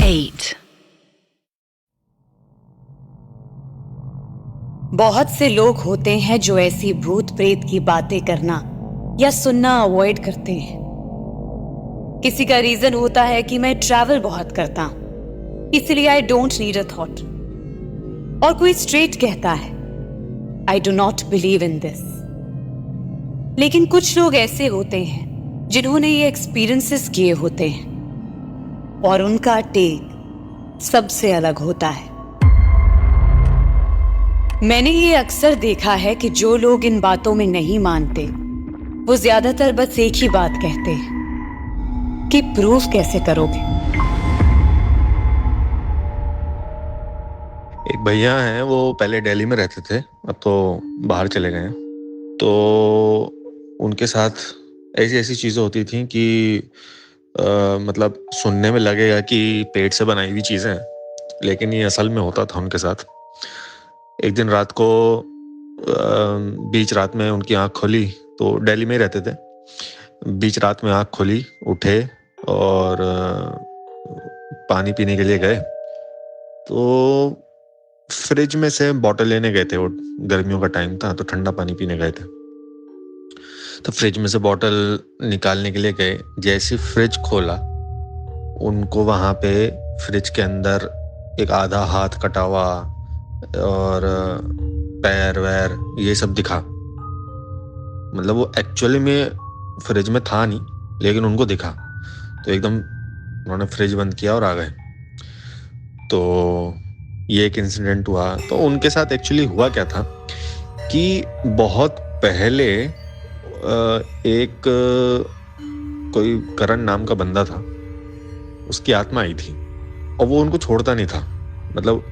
8। बहुत से लोग होते हैं जो ऐसी भूत प्रेत की बातें करना या सुनना अवॉइड करते हैं। किसी का रीजन होता है कि मैं ट्रैवल बहुत करता हूं, इसलिए I don't need a thought. और कोई स्ट्रेट कहता है I do not believe in this. लेकिन कुछ लोग ऐसे होते हैं जिन्होंने ये एक्सपीरियंसेस किए होते हैं और उनका टेक सबसे अलग होता है। मैंने ये अक्सर देखा है कि जो लोग इन बातों में नहीं मानते वो ज्यादातर बस एक ही बात कहते हैं कि प्रूफ कैसे करोगे। एक भैया हैं, वो पहले दिल्ली में रहते थे, अब तो बाहर चले गए हैं। तो उनके साथ ऐसी ऐसी चीज़ें होती थी कि मतलब सुनने में लगेगा कि पेट से बनाई हुई चीज़ें हैं, लेकिन ये असल में होता था उनके साथ। एक दिन रात को बीच रात में उनकी आँख खुली, तो दिल्ली में ही रहते थे। बीच रात में आँख खुली, उठे और पानी पीने के लिए गए। तो फ्रिज में से बॉटल लेने गए थे, वो गर्मियों का टाइम था तो ठंडा पानी पीने गए थे। तो फ्रिज में से बॉटल निकालने के लिए गए, जैसे फ्रिज खोला उनको वहां पे फ्रिज के अंदर एक आधा हाथ कटा हुआ और पैर वैर ये सब दिखा। मतलब वो एक्चुअली में फ्रिज में था नहीं, लेकिन उनको दिखा। तो एकदम उन्होंने फ्रिज बंद किया और आ गए। तो ये एक इंसिडेंट हुआ। तो उनके साथ एक्चुअली हुआ क्या था कि बहुत पहले एक कोई करण नाम का बंदा था, उसकी आत्मा आई थी और वो उनको छोड़ता नहीं था। मतलब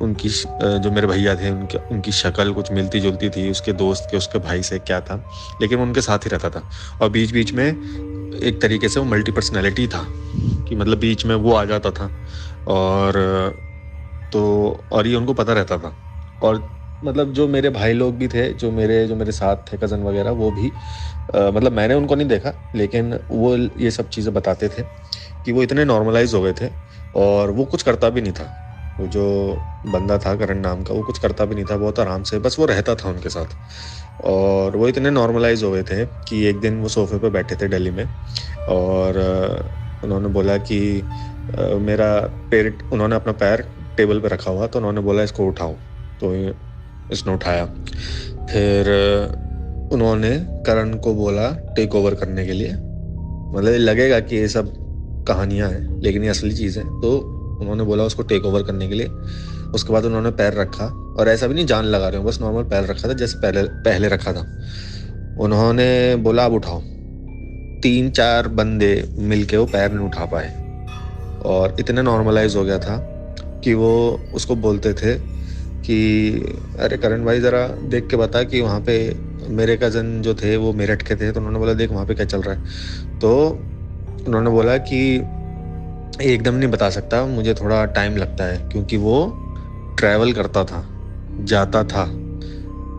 उनकी जो मेरे भैया थे उनकी शक्ल कुछ मिलती जुलती थी उसके दोस्त के, उसके भाई से क्या था, लेकिन वो उनके साथ ही रहता था। और बीच बीच में एक तरीके से वो मल्टी पर्सनैलिटी था कि मतलब बीच में वो आ जाता था और ये उनको पता रहता था। और मतलब जो मेरे भाई लोग भी थे, जो मेरे साथ थे कज़न वगैरह, वो भी मतलब मैंने उनको नहीं देखा, लेकिन वो ये सब चीज़ें बताते थे कि वो इतने नॉर्मलाइज हो गए थे और वो कुछ करता भी नहीं था। वो जो बंदा था करण नाम का, वो कुछ करता भी नहीं था, बहुत आराम से बस वो रहता था उनके साथ। और वो इतने नॉर्मलाइज हो गए थे कि एक दिन वो सोफे पे बैठे थे दिल्ली में और उन्होंने बोला कि उन्होंने अपना पैर टेबल पे रखा हुआ, तो उन्होंने बोला इसको उठाओ। तो इसने उठाया। फिर उन्होंने करण को बोला टेक ओवर करने के लिए। मतलब लगेगा कि ये सब कहानियां हैं, लेकिन ये असली चीज़ है। तो उन्होंने बोला उसको टेक ओवर करने के लिए। उसके बाद उन्होंने पैर रखा, और ऐसा भी नहीं जान लगा रहे हो, बस नॉर्मल पैर रखा था जैसे पहले रखा था। उन्होंने बोला अब उठाओ। 3-4 बंदे मिलके वो पैर नहीं उठा पाए और इतना नॉर्मलाइज हो गया था कि वो उसको बोलते थे कि अरे करण भाई ज़रा देख के बता कि वहाँ पे मेरे कज़न जो थे वो मेरठ के थे। तो उन्होंने बोला देख वहाँ पे क्या चल रहा है। तो उन्होंने बोला कि एकदम नहीं बता सकता, मुझे थोड़ा टाइम लगता है, क्योंकि वो ट्रैवल करता था, जाता था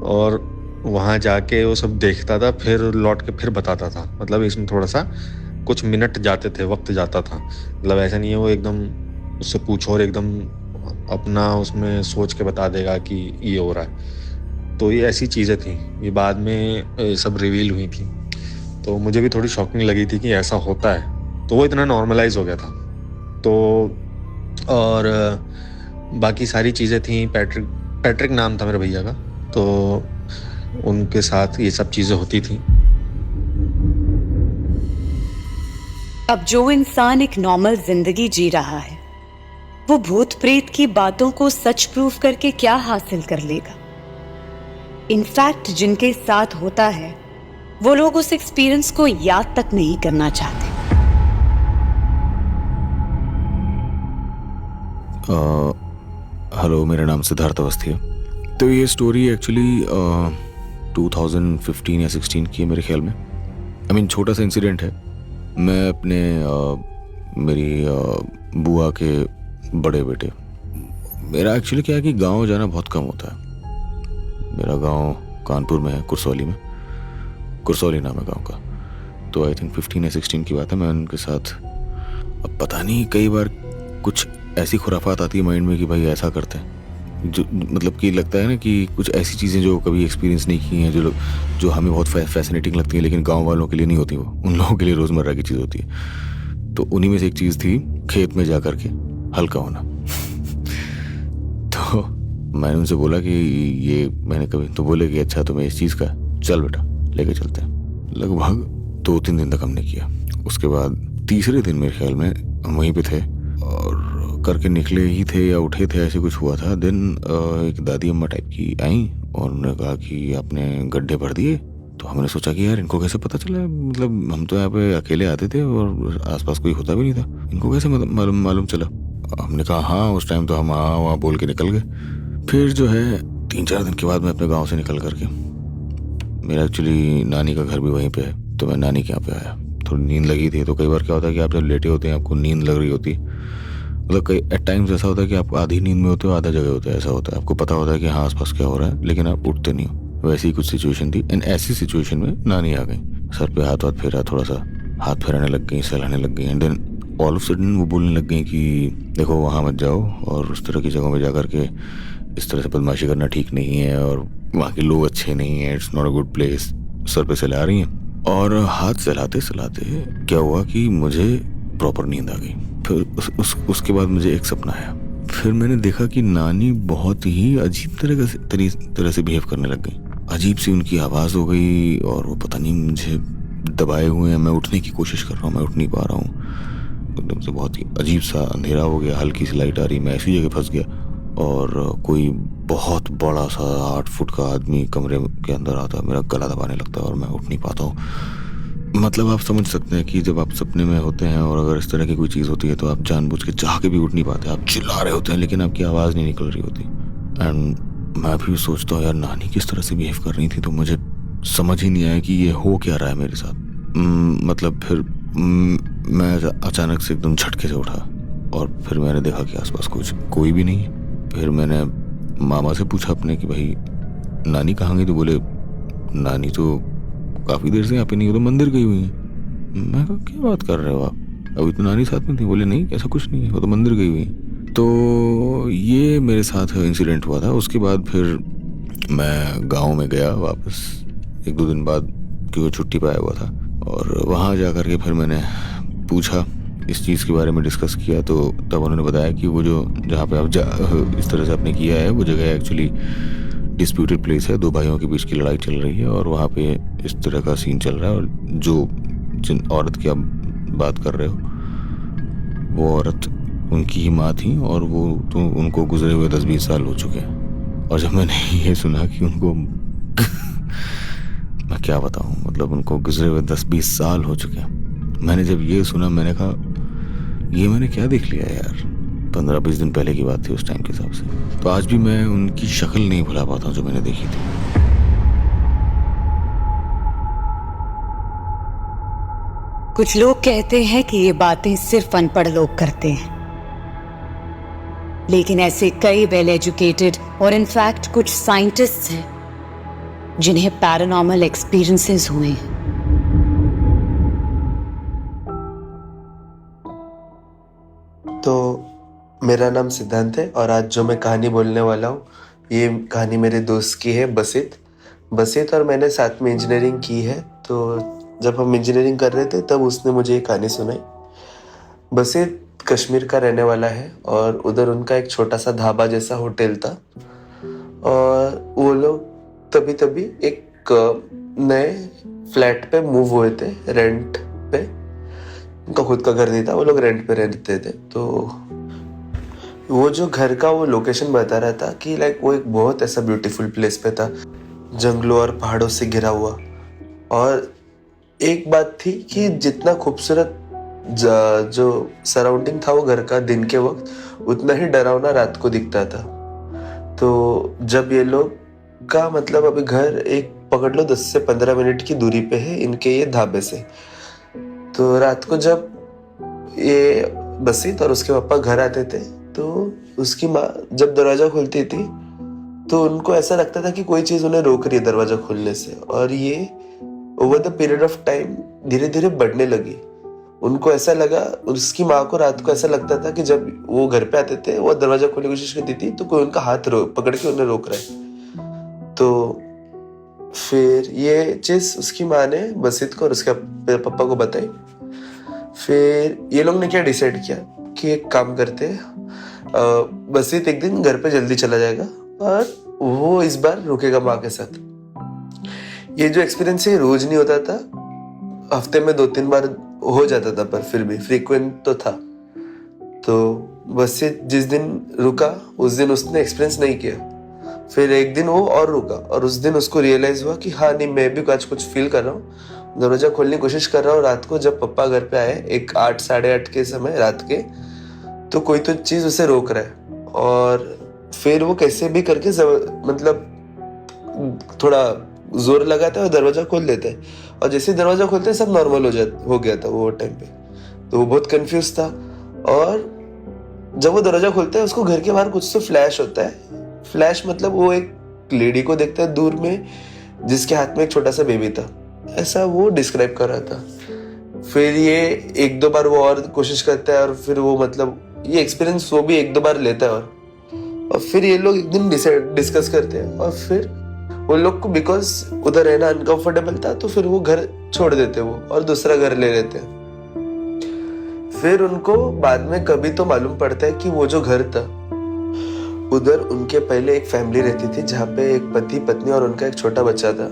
और वहाँ जाके वो सब देखता था, फिर लौट के फिर बताता था। मतलब इसमें थोड़ा सा कुछ मिनट जाते थे, वक्त जाता था। मतलब ऐसा नहीं है वो एकदम उससे पूछो और एकदम अपना उसमें सोच के बता देगा कि ये हो रहा है। तो ये ऐसी चीज़ें थी, ये बाद में सब रिवील हुई थी। तो मुझे भी थोड़ी शॉकिंग लगी थी कि ऐसा होता है। तो वो इतना नॉर्मलाइज हो गया था। तो और बाकी सारी चीज़ें थी। पैट्रिक नाम था मेरे भैया का। तो उनके साथ ये सब चीज़ें होती थी। अब जो इंसान एक नॉर्मल जिंदगी जी रहा है, वो भूत प्रेत की बातों को सच प्रूफ करके क्या हासिल कर लेगा। इनफैक्ट जिनके साथ होता है वो लोग उस एक्सपीरियंस को याद तक नहीं करना चाहते। हेलो, मेरा नाम सिद्धार्थ अवस्थी है। तो ये स्टोरी एक्चुअली 2015 या 16 की है मेरे ख्याल में। छोटा सा इंसिडेंट है। मैं अपने मेरी बुआ के बड़े बेटे, मेरा एक्चुअली क्या है कि गांव जाना बहुत कम होता है। मेरा गांव कानपुर में है, कुरसौली नाम है गांव का। तो आई थिंक 15 या 16 की बात है। मैं उनके साथ, अब पता नहीं, कई बार कुछ ऐसी खुराफात आती है माइंड में कि भाई ऐसा करते हैं, जो मतलब कि लगता है ना कि कुछ ऐसी चीज़ें जो कभी एक्सपीरियंस नहीं की हैं, जो हमें बहुत फैसिनेटिंग लगती हैं, लेकिन गांव वालों के लिए नहीं होती, वो उन लोगों के लिए रोज़मर्रा की चीज़ होती है। तो उन्हीं में से एक चीज़ थी खेत में जा कर के हल्का होना। तो मैंने उनसे बोला कि ये मैंने कभी, तो बोले कि अच्छा तुम्हें इस चीज़ का, चल बेटा लेके चलते हैं। लगभग 2-3 दिन तक हमने किया। उसके बाद तीसरे दिन मेरे ख्याल में हम वहीं पे थे और करके निकले ही थे या उठे थे, ऐसे कुछ हुआ था। देन एक दादी अम्मा टाइप की आई और उन्होंने कहा कि आपने गड्ढे भर दिए। तो हमने सोचा कि यार इनको कैसे पता चला, मतलब हम तो यहाँ पे अकेले आते थे और आसपास कोई होता भी नहीं था, इनको कैसे मालूम चला। हमने कहा हाँ, उस टाइम तो हम हाँ वहाँ बोल के निकल गए। फिर जो है 3-4 दिन के बाद मैं अपने गाँव से निकल करके, मेरा एक्चुअली नानी का घर भी वहीं पे है, तो मैं नानी के यहाँ पे आया। थोड़ी नींद लगी थी, तो कई बार क्या होता है कि आप जब लेटे होते हैं आपको नींद लग रही होती, मतलब कई एट टाइम्स ऐसा होता है कि आप आधी नींद में होते हो, आधा जगह होते हैं। ऐसा होता है आपको पता होता है कि हाँ आसपास क्या हो रहा है, लेकिन आप उठते नहीं हो। वैसी ही कुछ सिचुएशन थी। एंड ऐसी सिचुएशन में नानी आ गई, सर पे हाथ फेरा, थोड़ा सा हाथ फेराने लग गई, सहलाने लग गई। And then all of sudden वो बोलने लग गई कि देखो वहाँ मत जाओ और उस तरह की जगहों में जा करके इस तरह से बदमाशी करना ठीक नहीं है और वहाँ के लोग अच्छे नहीं है, it's not a good place. Sir पे सहला रही हैं और हाथ सहलाते सहलाते क्या हुआ कि मुझे प्रॉपर नींद आ गई। फिर उसके बाद मुझे एक सपना आया। फिर मैंने देखा कि नानी बहुत ही अजीब तरह से बिहेव करने लग गई। अजीब सी उनकी आवाज़ हो गई और वो पता नहीं मुझे दबाए हुए हैं, मैं उठने की कोशिश कर रहा हूँ, मैं उठ नहीं पा रहा हूँ। एकदम से बहुत ही अजीब सा अंधेरा हो गया, हल्की सी लाइट आ रही, मैं ऐसी जगह फंस गया और कोई बहुत बड़ा सा 8 फुट का आदमी कमरे के अंदर आता है, मेरा गला दबाने लगता है और मैं उठ नहीं पाता हूँ। मतलब आप समझ सकते हैं कि जब आप सपने में होते हैं और अगर इस तरह की कोई चीज़ होती है तो आप जानबूझ के चाह के भी उठ नहीं पाते, आप चिल्ला रहे होते हैं लेकिन आपकी आवाज़ नहीं निकल रही होती। एंड मैं भी सोचता हूँ यार नानी किस तरह से बिहेव कर रही थी, तो मुझे समझ ही नहीं आया कि ये हो क्या रहा है मेरे साथ। मतलब फिर मैं अचानक से एकदम झटके से उठा और फिर मैंने देखा कि आसपास कोई भी नहीं है। फिर मैंने मामा से पूछा अपने कि भाई नानी कहाँ गई, तो बोले नानी तो काफ़ी देर से यहाँ पे नहीं, हो तो मंदिर गई हुई है। मैं कहा क्या बात कर रहे हो आप, अभी तो नानी साथ में थी। बोले नहीं ऐसा कुछ नहीं है, वो तो मंदिर गई हुई है। तो ये मेरे साथ इंसिडेंट हुआ था। उसके बाद फिर मैं गाँव में गया वापस 1-2 दिन बाद, क्योंकि छुट्टी पे आया हुआ था, और वहाँ जा कर के फिर मैंने पूछा, इस चीज़ के बारे में डिस्कस किया। तो तब उन्होंने बताया कि वो जो जहाँ पे आप इस तरह से आपने किया है वो जगह एक्चुअली डिस्प्यूटेड प्लेस है, 2 भाइयों के बीच की लड़ाई चल रही है और वहाँ पे इस तरह का सीन चल रहा है। और जिन औरत की आप बात कर रहे हो वो औरत उनकी ही माँ थी और वो तो उनको गुजरे हुए 10-20 साल हो चुके हैं। और जब मैंने ये सुना कि उनको मैं क्या बताऊँ, मतलब उनको गुजरे हुए 10-20 साल हो चुके हैं, मैंने जब ये सुना मैंने कहा ये मैंने क्या देख लिया यार। 15-20 दिन पहले की बात थी उस टाइम के हिसाब से। तो आज भी मैं उनकी शक्ल नहीं भुला पाता जो मैंने देखी थी। कुछ लोग कहते हैं कि ये बातें सिर्फ अनपढ़ लोग करते हैं, लेकिन ऐसे कई वेल एजुकेटेड और इनफैक्ट कुछ साइंटिस्ट्स हैं जिन्हें पैरानॉर्मल एक्सपीरियंसेस हुए हैं। तो मेरा नाम सिद्धांत है और आज जो मैं कहानी बोलने वाला हूँ ये कहानी मेरे दोस्त की है, बसित और मैंने साथ में इंजीनियरिंग की है। तो जब हम इंजीनियरिंग कर रहे थे तब उसने मुझे ये कहानी सुनाई। बसित कश्मीर का रहने वाला है और उधर उनका एक छोटा सा ढाबा जैसा होटल था और वो लोग तभी एक नए फ्लैट पे मूव हुए थे, रेंट पे। उनका खुद का घर नहीं था, वो लोग रेंट पे रहते थे। तो वो जो घर का वो लोकेशन बता रहा था कि लाइक वो एक बहुत ऐसा ब्यूटीफुल प्लेस पे था, जंगलों और पहाड़ों से घिरा हुआ। और एक बात थी कि जितना खूबसूरत जो सराउंडिंग था वो घर का दिन के वक्त, उतना ही डरावना रात को दिखता था। तो जब ये लोग का मतलब अभी घर एक पकड़ लो 10 से 15 मिनट की दूरी पे है इनके ये ढाबे से। तो रात को जब ये बसित और उसके पापा घर आते थे तो उसकी माँ जब दरवाजा खोलती थी तो उनको ऐसा लगता था कि कोई चीज़ उन्हें रोक रही है दरवाजा खोलने से। और ये over the period of time धीरे धीरे बढ़ने लगी। उनको ऐसा लगा, उसकी माँ को रात को ऐसा लगता था कि जब वो घर पे आते थे, वो दरवाजा खोलने की कोशिश करती थी तो कोई उनका हाथ पकड़ के उन्हें रोक रहा है। तो फिर ये चीज उसकी माँ ने बसीत को और उसके पापा को बताई। फिर ये लोग ने क्या डिसाइड किया कि एक काम करते हैं, बसीत एक दिन घर पे जल्दी चला जाएगा और वो इस बार रुकेगा माँ के साथ। ये जो एक्सपीरियंस है रोज नहीं होता था, हफ्ते में 2-3 बार हो जाता था, पर फिर भी फ्रीक्वेंट तो था। तो बसीत जिस दिन रुका उस दिन उसने एक्सपीरियंस नहीं किया। फिर एक दिन वो और रुका और उस दिन उसको रियलाइज हुआ कि हाँ नहीं, मैं भी आज कुछ फील कर रहा हूँ। दरवाजा खोलने की कोशिश कर रहा हूँ रात को, जब पापा घर पे आए एक 8 साढ़े 8 के समय रात के, तो कोई तो चीज उसे रोक रहा है। और फिर वो कैसे भी करके मतलब थोड़ा जोर लगाता है और दरवाजा खोल देता है। और जैसे दरवाजा खोलते हैं सब नॉर्मल हो गया था वो टाइम पे। तो वो बहुत कंफ्यूज था। और जब वो दरवाजा खोलता है उसको घर के बाहर कुछ तो फ्लैश होता है। फ्लैश मतलब वो एक लेडी को देखता है दूर में जिसके हाथ में एक छोटा सा बेबी था, ऐसा वो डिस्क्राइब कर रहा था। फिर ये 1-2 बार वो और कोशिश करता है और फिर वो मतलब ये एक्सपीरियंस वो भी 1-2 बार लेता है। और फिर ये लोग एक दिन डिस्कस करते हैं और फिर वो लोग को बिकॉज उधर रहना अनकंफर्टेबल था तो फिर वो घर छोड़ देते वो और दूसरा घर ले लेते हैं। फिर उनको बाद में कभी तो मालूम पड़ता है कि वो जो घर था उधर उनके पहले एक फैमिली रहती थी जहाँ पे एक पति पत्नी और उनका एक छोटा बच्चा था।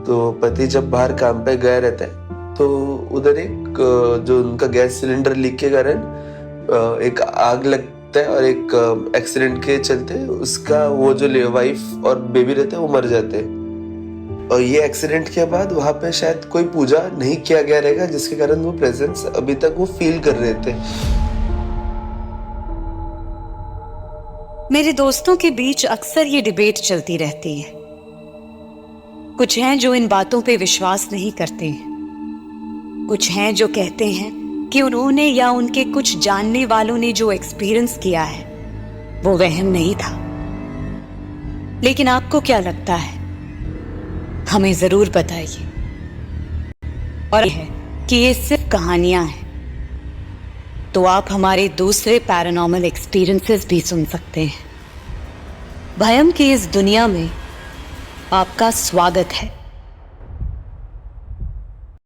तो पति जब बाहर काम पे गया रहता है तो उधर एक जो उनका गैस सिलेंडर लीक के कारण एक आग लगता है और एक एक्सीडेंट के चलते उसका वो जो वाइफ और बेबी रहते हैं वो मर जाते हैं। और ये एक्सीडेंट के बाद वहां पे शायद कोई पूजा नहीं किया गया रहेगा जिसके कारण वो प्रेजेंस अभी तक वो फील कर रहे थे। मेरे दोस्तों के बीच अक्सर ये डिबेट चलती रहती है। कुछ हैं जो इन बातों पे विश्वास नहीं करते, कुछ हैं जो कहते हैं कि उन्होंने या उनके कुछ जानने वालों ने जो एक्सपीरियंस किया है वो वहम नहीं था। लेकिन आपको क्या लगता है? हमें जरूर बताइए। और यह है कि ये सिर्फ कहानियां हैं, तो आप हमारे दूसरे पैरानॉर्मल एक्सपीरियंसेस भी सुन सकते हैं। भयम की इस दुनिया में आपका स्वागत है।